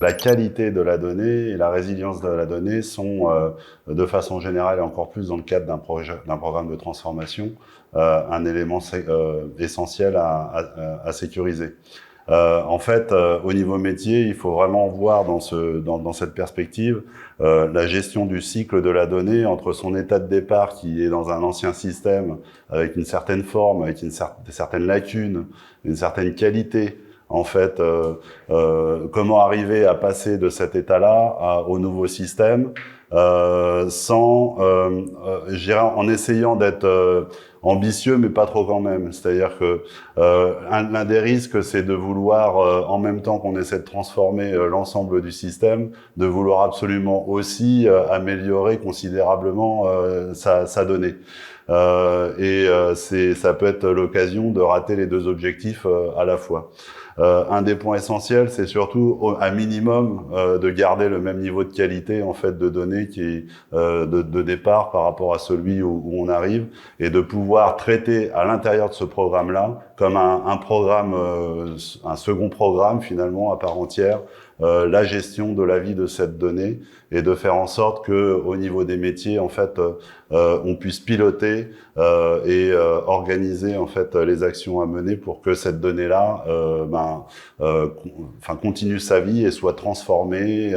la qualité de la donnée et la résilience de la donnée sont, de façon générale et encore plus dans le cadre d'un programme de transformation, un élément essentiel à sécuriser. En fait, au niveau métier, il faut vraiment voir dans cette perspective la gestion du cycle de la donnée entre son état de départ qui est dans un ancien système avec une certaine forme, avec certaines lacunes, une certaine qualité. En fait, comment arriver à passer de cet état-là au nouveau système je dirais, en essayant d'être ambitieux, mais pas trop quand même. C'est-à-dire que l'un des risques, c'est de vouloir, en même temps qu'on essaie de transformer l'ensemble du système, de vouloir absolument aussi améliorer considérablement sa donnée. Ça peut être l'occasion de rater les deux objectifs à la fois. Un des points essentiels, c'est surtout un minimum de garder le même niveau de qualité en fait de données qui est de départ par rapport à celui où on arrive, et de pouvoir traiter à l'intérieur de ce programme-là comme un programme, un second programme finalement à part entière, la gestion de la vie de cette donnée, et de faire en sorte que au niveau des métiers en fait on puisse piloter et organiser en fait les actions à mener pour que cette donnée-là continue sa vie et soit transformée,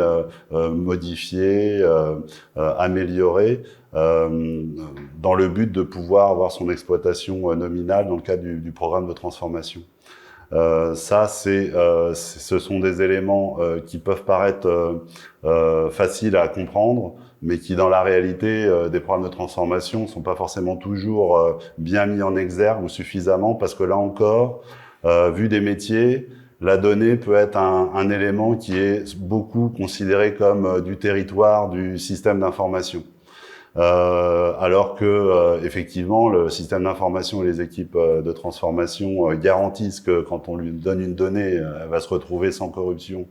modifiée, améliorée, dans le but de pouvoir avoir son exploitation nominale dans le cadre du programme de transformation. Ce sont des éléments qui peuvent paraître faciles à comprendre, mais qui, dans la réalité des programmes de transformation, ne sont pas forcément toujours bien mis en exergue ou suffisamment, parce que là encore, vu des métiers, la donnée peut être un élément qui est beaucoup considéré comme du territoire du système d'information. Alors que effectivement le système d'information et les équipes de transformation garantissent que quand on lui donne une donnée, elle va se retrouver sans corruption,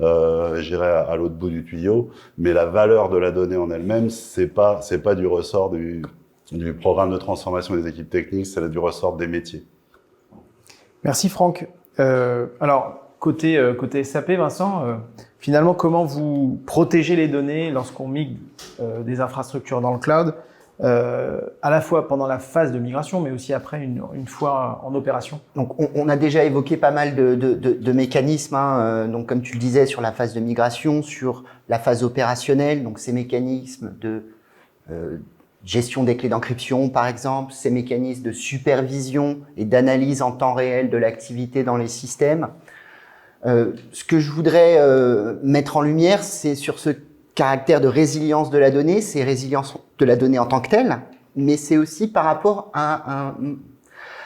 je dirais à l'autre bout du tuyau. Mais la valeur de la donnée en elle-même, c'est pas du ressort du programme de transformation des équipes techniques, c'est du ressort des métiers. Merci Franck. Alors côté SAP, Vincent, finalement, comment vous protégez les données lorsqu'on migre des infrastructures dans le cloud, à la fois pendant la phase de migration, mais aussi après, une fois en opération? Donc, on a déjà évoqué pas mal de mécanismes, hein, donc comme tu le disais, sur la phase de migration, sur la phase opérationnelle, donc ces mécanismes de gestion des clés d'encryption, par exemple, ces mécanismes de supervision et d'analyse en temps réel de l'activité dans les systèmes. Ce que je voudrais mettre en lumière, c'est sur ce caractère de résilience de la donnée, c'est résilience de la donnée en tant que telle, mais c'est aussi par rapport à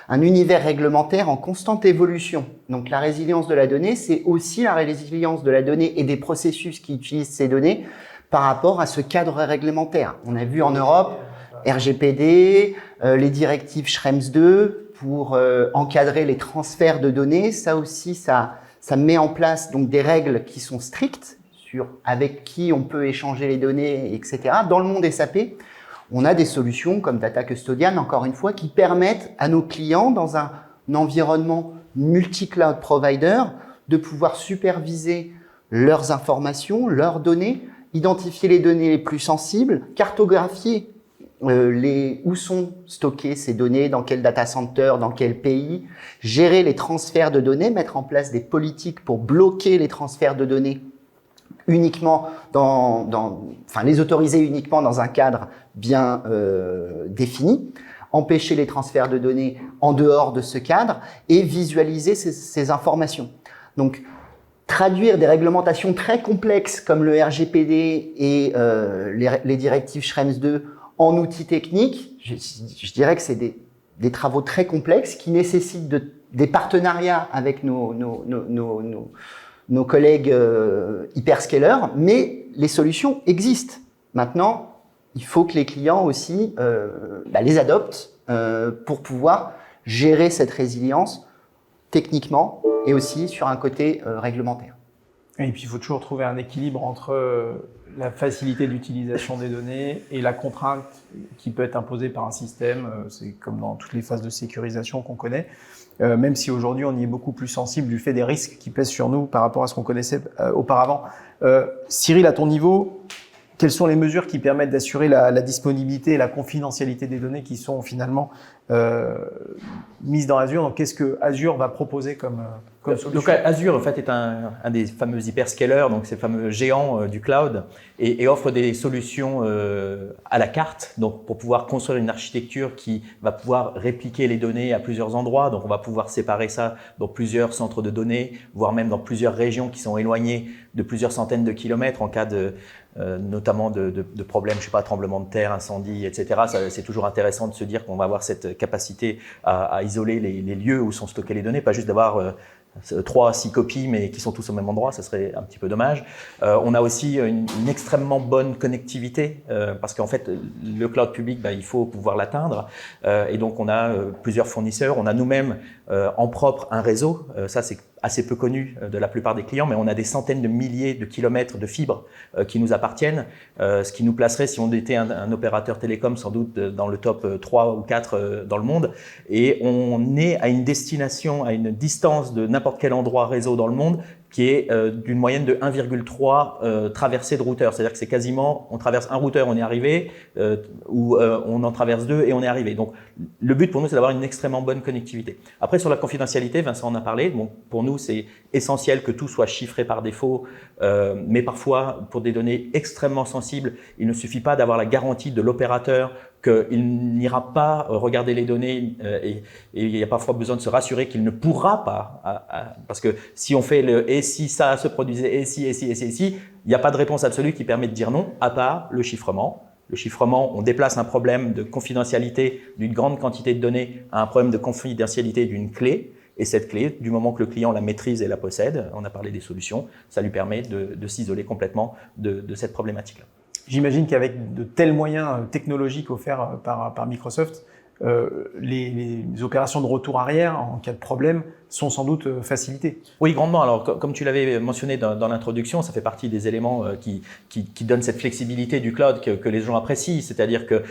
un univers réglementaire en constante évolution. Donc la résilience de la donnée, c'est aussi la résilience de la donnée et des processus qui utilisent ces données par rapport à ce cadre réglementaire. On a vu en Europe RGPD, les directives Schrems 2 pour encadrer les transferts de données. Ça aussi, ça met en place donc des règles qui sont strictes sur avec qui on peut échanger les données, etc. Dans le monde SAP, on a des solutions comme Data Custodian, encore une fois, qui permettent à nos clients, dans un environnement multi-cloud provider, de pouvoir superviser leurs informations, leurs données, identifier les données les plus sensibles, cartographier où sont stockées ces données, dans quel data center, dans quel pays, gérer les transferts de données, mettre en place des politiques pour bloquer les transferts de données uniquement les autoriser uniquement dans un cadre bien défini, empêcher les transferts de données en dehors de ce cadre et visualiser ces informations. Donc, traduire des réglementations très complexes comme le RGPD et les directives Schrems 2 en outils techniques, je dirais que c'est des travaux très complexes qui nécessitent des partenariats avec nos collègues hyperscalers, mais les solutions existent. Maintenant, il faut que les clients aussi les adoptent pour pouvoir gérer cette résilience techniquement et aussi sur un côté réglementaire. Et puis, il faut toujours trouver un équilibre entre la facilité d'utilisation des données et la contrainte qui peut être imposée par un système. C'est comme dans toutes les phases de sécurisation qu'on connaît. Même si aujourd'hui, on y est beaucoup plus sensible du fait des risques qui pèsent sur nous par rapport à ce qu'on connaissait auparavant. Cyril, à ton niveau, quelles sont les mesures qui permettent d'assurer la disponibilité et la confidentialité des données qui sont finalement mises dans Azure? Donc, qu'est-ce que Azure va proposer comme solution? Donc Azure en fait est un des fameux hyperscalers, donc ces fameux géants du cloud, et offre des solutions à la carte, donc pour pouvoir construire une architecture qui va pouvoir répliquer les données à plusieurs endroits. Donc on va pouvoir séparer ça dans plusieurs centres de données, voire même dans plusieurs régions qui sont éloignées de plusieurs centaines de kilomètres en cas de notamment de problèmes, je sais pas, tremblement de terre, incendie, etc. C'est toujours intéressant de se dire qu'on va avoir cette capacité à isoler les lieux où sont stockées les données, pas juste d'avoir 3 à 6 copies, mais qui sont tous au même endroit, ça serait un petit peu dommage. On a aussi une extrêmement bonne connectivité, parce qu'en fait, le cloud public, il faut pouvoir l'atteindre. Et donc, on a plusieurs fournisseurs. On a nous-mêmes en propre un réseau. Ça, c'est assez peu connu de la plupart des clients, mais on a des centaines de milliers de kilomètres de fibres qui nous appartiennent, ce qui nous placerait, si on était un opérateur télécom, sans doute dans le top 3 ou 4 dans le monde. Et on est à une destination, à une distance de n'importe quel endroit réseau dans le monde qui est d'une moyenne de 1,3 traversées de routeurs. C'est-à-dire que c'est quasiment, on traverse un routeur, on est arrivé, ou on en traverse 2 et on est arrivé. Donc, le but pour nous, c'est d'avoir une extrêmement bonne connectivité. Après, sur la confidentialité, Vincent en a parlé. Bon, pour nous, c'est essentiel que tout soit chiffré par défaut, mais parfois, pour des données extrêmement sensibles, il ne suffit pas d'avoir la garantie de l'opérateur qu'il n'ira pas regarder les données et il y a parfois besoin de se rassurer qu'il ne pourra pas, parce que si on fait le « et si ça se produisait, et si », il n'y a pas de réponse absolue qui permet de dire non, à part le chiffrement. Le chiffrement, on déplace un problème de confidentialité d'une grande quantité de données à un problème de confidentialité d'une clé. Et cette clé, du moment que le client la maîtrise et la possède, on a parlé des solutions, ça lui permet de s'isoler complètement de cette problématique-là. J'imagine qu'avec de tels moyens technologiques offerts par Microsoft, les opérations de retour arrière en cas de problème sont sans doute facilitées. Oui, grandement. Alors, comme tu l'avais mentionné dans l'introduction, ça fait partie des éléments qui donnent cette flexibilité du cloud que les gens apprécient. C'est-à-dire que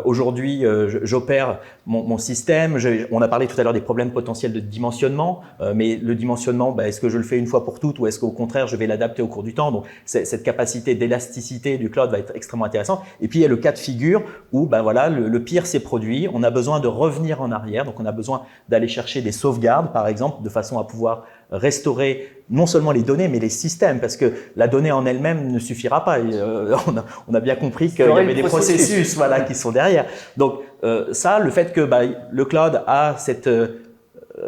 aujourd'hui, j'opère mon système. On a parlé tout à l'heure des problèmes potentiels de dimensionnement, mais le dimensionnement, est-ce que je le fais une fois pour toutes ou est-ce qu'au contraire, je vais l'adapter au cours du temps? Donc, cette capacité d'élasticité du cloud va être extrêmement intéressante. Et puis, il y a le cas de figure où voilà, le pire s'est produit. On a besoin de revenir en arrière. Donc, on a besoin d'aller chercher des sauvegardes, par exemple, de façon à pouvoir restaurer non seulement les données, mais les systèmes, parce que la donnée en elle-même ne suffira pas. On a bien compris qu'il y avait des processus qui sont derrière. Donc ça, le fait que le cloud a cette...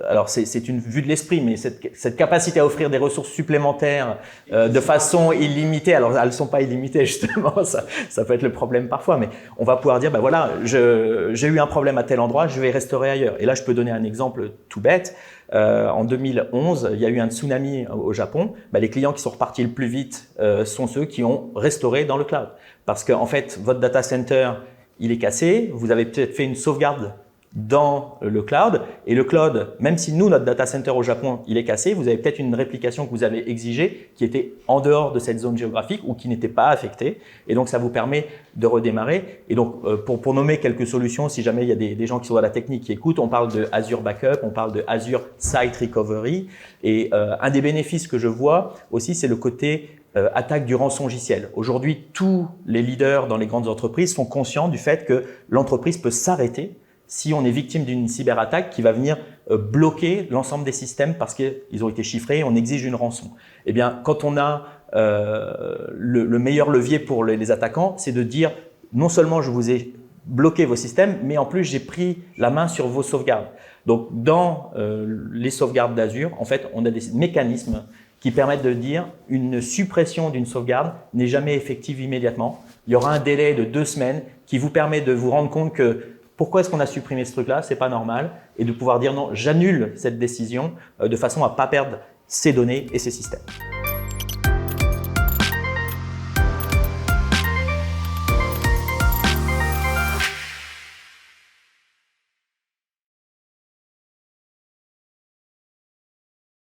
alors c'est une vue de l'esprit, mais cette capacité à offrir des ressources supplémentaires de façon illimitée, alors elles ne sont pas illimitées justement, ça peut être le problème parfois, mais on va pouvoir dire, voilà, j'ai eu un problème à tel endroit, je vais restaurer ailleurs. Et là, je peux donner un exemple tout bête. En 2011, il y a eu un tsunami au Japon. Les clients qui sont repartis le plus vite sont ceux qui ont restauré dans le cloud. Parce qu'en fait, votre data center, il est cassé, vous avez peut-être fait une sauvegarde dans le cloud, et le cloud, même si nous, notre data center au Japon, il est cassé, vous avez peut-être une réplication que vous avez exigée qui était en dehors de cette zone géographique ou qui n'était pas affectée, et donc ça vous permet de redémarrer. Et donc, pour nommer quelques solutions, si jamais il y a des gens qui sont à la technique qui écoutent, on parle de Azure Backup, on parle de Azure Site Recovery, et un des bénéfices que je vois aussi, c'est le côté attaque du rançongiciel. Aujourd'hui, tous les leaders dans les grandes entreprises sont conscients du fait que l'entreprise peut s'arrêter si on est victime d'une cyberattaque qui va venir bloquer l'ensemble des systèmes parce qu'ils ont été chiffrés et on exige une rançon. Eh bien, quand on a le meilleur levier pour les attaquants, c'est de dire non seulement je vous ai bloqué vos systèmes, mais en plus j'ai pris la main sur vos sauvegardes. Donc, dans les sauvegardes d'Azure, en fait, on a des mécanismes qui permettent de dire une suppression d'une sauvegarde n'est jamais effective immédiatement. Il y aura un délai de 2 semaines qui vous permet de vous rendre compte que pourquoi est-ce qu'on a supprimé ce truc-là, c'est pas normal, et de pouvoir dire non, j'annule cette décision de façon à pas perdre ces données et ces systèmes.